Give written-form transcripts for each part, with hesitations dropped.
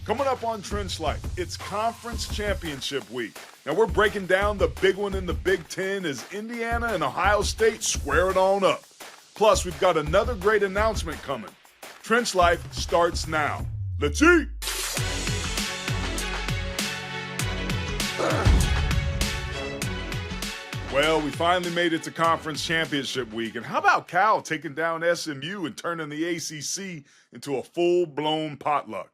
Coming up on Trench Life, it's Conference Championship Week. Now we're breaking down the big one in the Big Ten as Indiana and Ohio State square it on up. Plus, we've got another great announcement coming. Trench Life starts now. Let's eat! Well, we finally made it to Conference Championship Week. And how about Cal taking down SMU and turning the ACC into a full-blown potluck?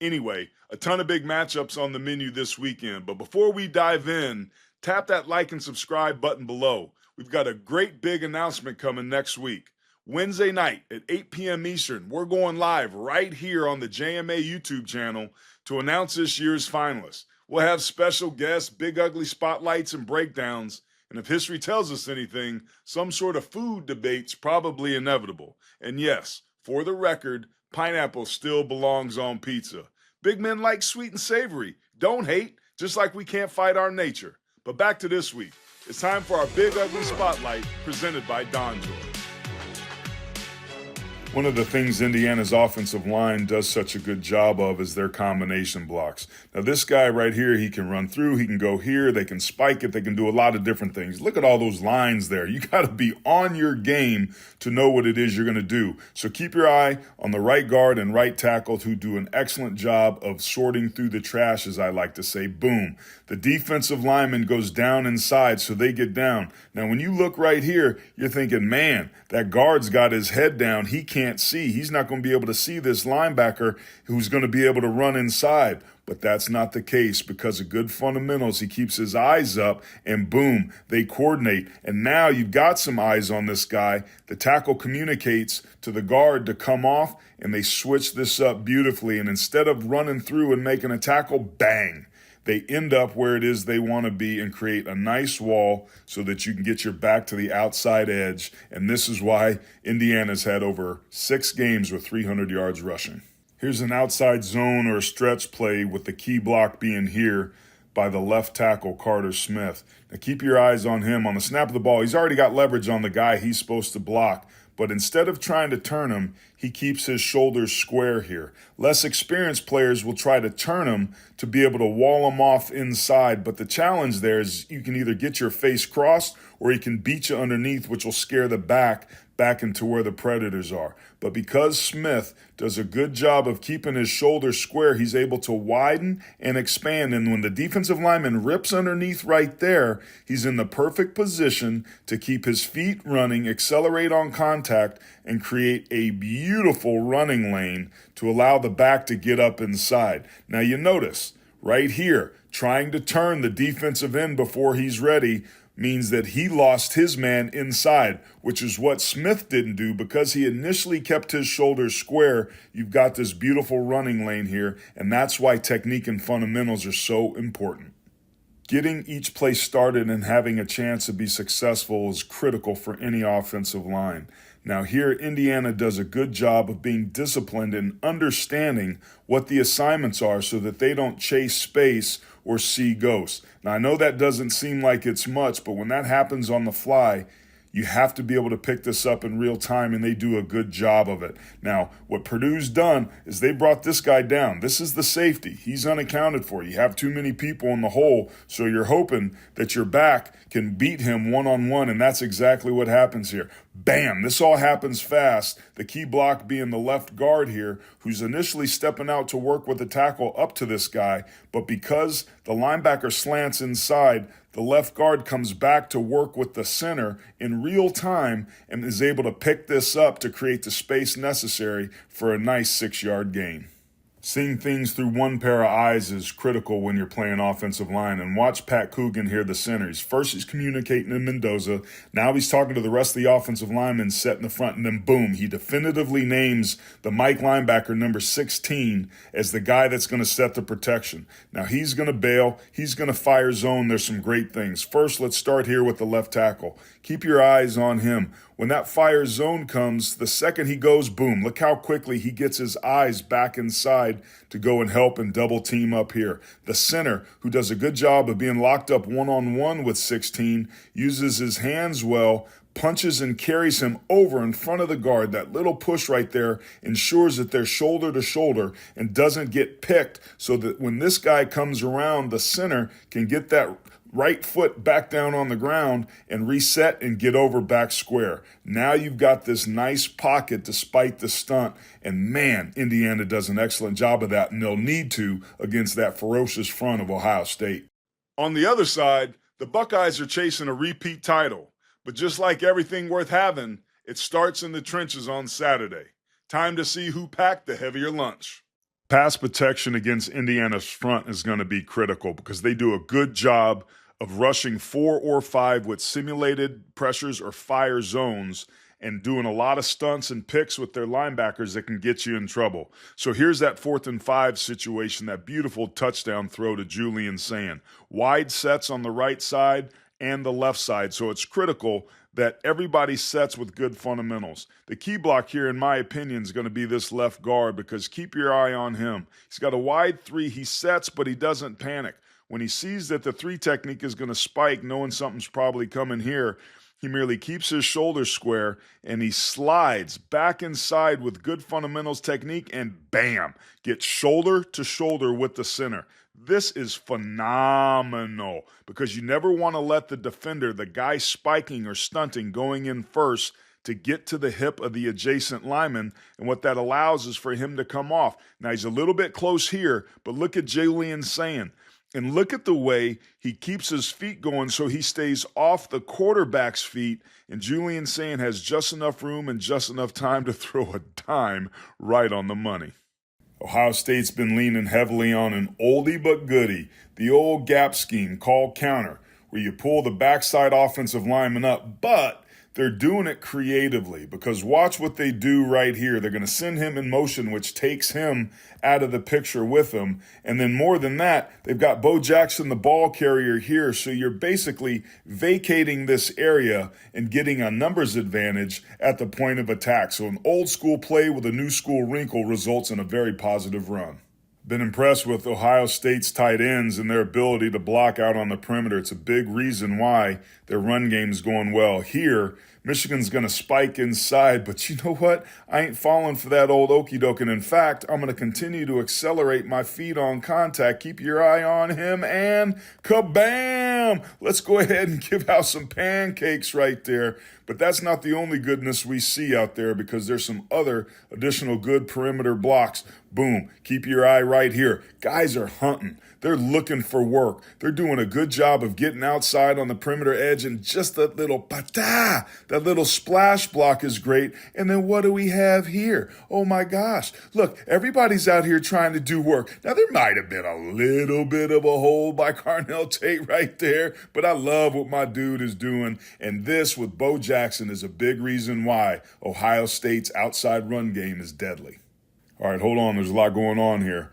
Anyway, a ton of big matchups on the menu this weekend. But before we dive in, tap that like and subscribe button below. We've got a great big announcement coming next week. Wednesday night at 8 p.m. Eastern, we're going live right here on the JMA YouTube channel to announce this year's finalists. We'll have special guests, big ugly spotlights, and breakdowns. And if history tells us anything, some sort of food debate's probably inevitable. And yes, for the record, pineapple still belongs on pizza. Big men like sweet and savory. Don't hate, just like we can't fight our nature. But back to this week. It's time for our Big Ugly Spotlight presented by Don Joy. One of the things Indiana's offensive line does such a good job of is their combination blocks. Now this guy right here, he can run through, he can go here, they can spike it, they can do a lot of different things. Look at all those lines there. You got to be on your game to know what it is you're going to do. So keep your eye on the right guard and right tackle who do an excellent job of sorting through the trash, as I like to say. Boom. The defensive lineman goes down inside, so they get down. Now when you look right here, you're thinking, man, that guard's got his head down. He can't see. He's not going to be able to see this linebacker who's going to be able to run inside. But that's not the case because of good fundamentals. He keeps his eyes up and boom, they coordinate. And now you've got some eyes on this guy. The tackle communicates to the guard to come off and they switch this up beautifully. And instead of running through and making a tackle, bang, they end up where it is they want to be and create a nice wall so that you can get your back to the outside edge. And this is why Indiana's had over 6 games with 300 yards rushing. Here's an outside zone or a stretch play with the key block being here by the left tackle, Carter Smith. Now keep your eyes on him. On the snap of the ball, he's already got leverage on the guy he's supposed to block. But instead of trying to turn him, he keeps his shoulders square here. Less experienced players will try to turn him to be able to wall him off inside. But the challenge there is you can either get your face crossed or he can beat you underneath, which will scare the back into where the predators are. But because Smith does a good job of keeping his shoulders square, he's able to widen and expand. And when the defensive lineman rips underneath right there, he's in the perfect position to keep his feet running, accelerate on contact, and create a beautiful running lane to allow the back to get up inside. Now you notice right here, trying to turn the defensive end before he's ready means that he lost his man inside, which is what Smith didn't do because he initially kept his shoulders square. You've got this beautiful running lane here, and that's why technique and fundamentals are so important. Getting each play started and having a chance to be successful is critical for any offensive line. Now here, Indiana does a good job of being disciplined and understanding what the assignments are so that they don't chase space or see ghosts. Now I know that doesn't seem like it's much, but when that happens on the fly, you have to be able to pick this up in real time, and they do a good job of it. Now, what Purdue's done is they brought this guy down. This is the safety. He's unaccounted for. You have too many people in the hole, so you're hoping that your back can beat him one-on-one, and that's exactly what happens here. Bam! This all happens fast. The key block being the left guard here, who's initially stepping out to work with the tackle up to this guy, but because the linebacker slants inside, the left guard comes back to work with the center in real time and is able to pick this up to create the space necessary for a nice 6-yard gain. Seeing things through one pair of eyes is critical when you're playing offensive line. And watch Pat Coogan here, the center. He's communicating to Mendoza. Now he's talking to the rest of the offensive linemen set in the front. And then boom, he definitively names the Mike linebacker number 16 as the guy that's going to set the protection. Now he's going to bail. He's going to fire zone. There's some great things. First, let's start here with the left tackle. Keep your eyes on him. When that fire zone comes, the second he goes, boom, look how quickly he gets his eyes back inside to go and help and double team up here. The center, who does a good job of being locked up one-on-one with 16, uses his hands well, punches and carries him over in front of the guard. That little push right there ensures that they're shoulder to shoulder and doesn't get picked, so that when this guy comes around, the center can get that right foot back down on the ground and reset and get over back square. Now you've got this nice pocket despite the stunt, and man, Indiana does an excellent job of that, and they'll need to against that ferocious front of Ohio State. On the other side, the Buckeyes are chasing a repeat title, but just like everything worth having, it starts in the trenches on Saturday. Time to see who packed the heavier lunch. Pass protection against Indiana's front is going to be critical because they do a good job of rushing 4 or 5 with simulated pressures or fire zones and doing a lot of stunts and picks with their linebackers that can get you in trouble. So here's that 4th and 5 situation, that beautiful touchdown throw to Julian Sand. Wide sets on the right side and the left side, so it's critical that everybody sets with good fundamentals. The key block here, in my opinion, is going to be this left guard, because keep your eye on him. He's got a wide 3. He sets, but he doesn't panic. When he sees that the 3 technique is going to spike, knowing something's probably coming here, he merely keeps his shoulders square and he slides back inside with good fundamentals technique and bam, gets shoulder to shoulder with the center. This is phenomenal because you never want to let the defender, the guy spiking or stunting going in first, to get to the hip of the adjacent lineman, and what that allows is for him to come off. Now he's a little bit close here, but look at Julian Sand. And look at the way he keeps his feet going so he stays off the quarterback's feet, and Julian Sand has just enough room and just enough time to throw a dime right on the money. Ohio State's been leaning heavily on an oldie but goodie, the old gap scheme called counter, where you pull the backside offensive lineman up, but they're doing it creatively, because watch what they do right here. They're going to send him in motion, which takes him out of the picture with them. And then more than that, they've got Bo Jackson, the ball carrier, here. So you're basically vacating this area and getting a numbers advantage at the point of attack. So an old school play with a new school wrinkle results in a very positive run. Been impressed with Ohio State's tight ends and their ability to block out on the perimeter. It's a big reason why their run game's going well. Here, Michigan's going to spike inside, but you know what? I ain't falling for that old okey doke. And in fact, I'm going to continue to accelerate my feet on contact. Keep your eye on him, and kabam! Let's go ahead and give out some pancakes right there. But that's not the only goodness we see out there, because there's some other additional good perimeter blocks. Boom. Keep your eye right here. Guys are hunting. They're looking for work. They're doing a good job of getting outside on the perimeter edge, and just that little pata, that little splash block is great. And then what do we have here? Oh my gosh. Look, everybody's out here trying to do work. Now, there might have been a little bit of a hole by Carnell Tate right there, but I love what my dude is doing. And this with Bo Jackson is a big reason why Ohio State's outside run game is deadly. All right, hold on. There's a lot going on here.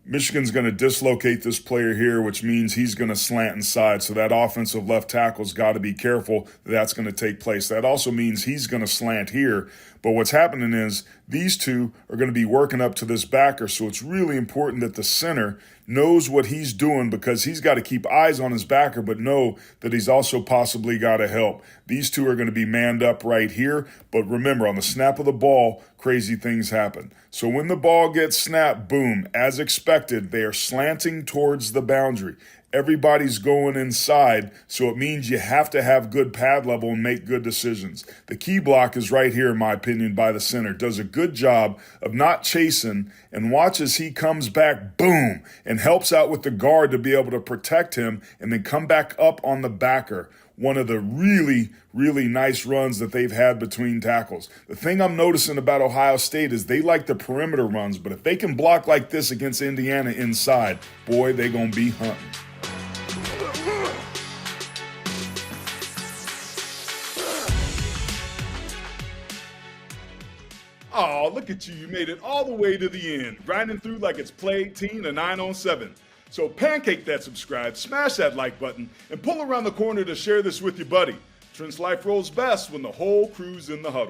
Michigan's going to dislocate this player here, which means he's going to slant inside. So that offensive left tackle's got to be careful that that's going to take place. That also means he's going to slant here. But what's happening is these two are going to be working up to this backer. So it's really important that the center knows what he's doing, because he's got to keep eyes on his backer, but know that he's also possibly got to help. These two are going to be manned up right here. But remember, on the snap of the ball, crazy things happen. So when the ball gets snapped, boom, as expected, they are slanting towards the boundary. Everybody's going inside, so it means you have to have good pad level and make good decisions. The key block is right here, in my opinion, by the center. Does a good job of not chasing, and watch as he comes back, boom, and helps out with the guard to be able to protect him and then come back up on the backer. One of the really, really nice runs that they've had between tackles. The thing I'm noticing about Ohio State is they like the perimeter runs, but if they can block like this against Indiana inside, boy, they gonna be hunting. Oh, look at you. You made it all the way to the end, grinding through like it's play 18 or 9 on 7. So pancake that subscribe, smash that like button, and pull around the corner to share this with your buddy. Trent's life rolls best when the whole crew's in the huddle.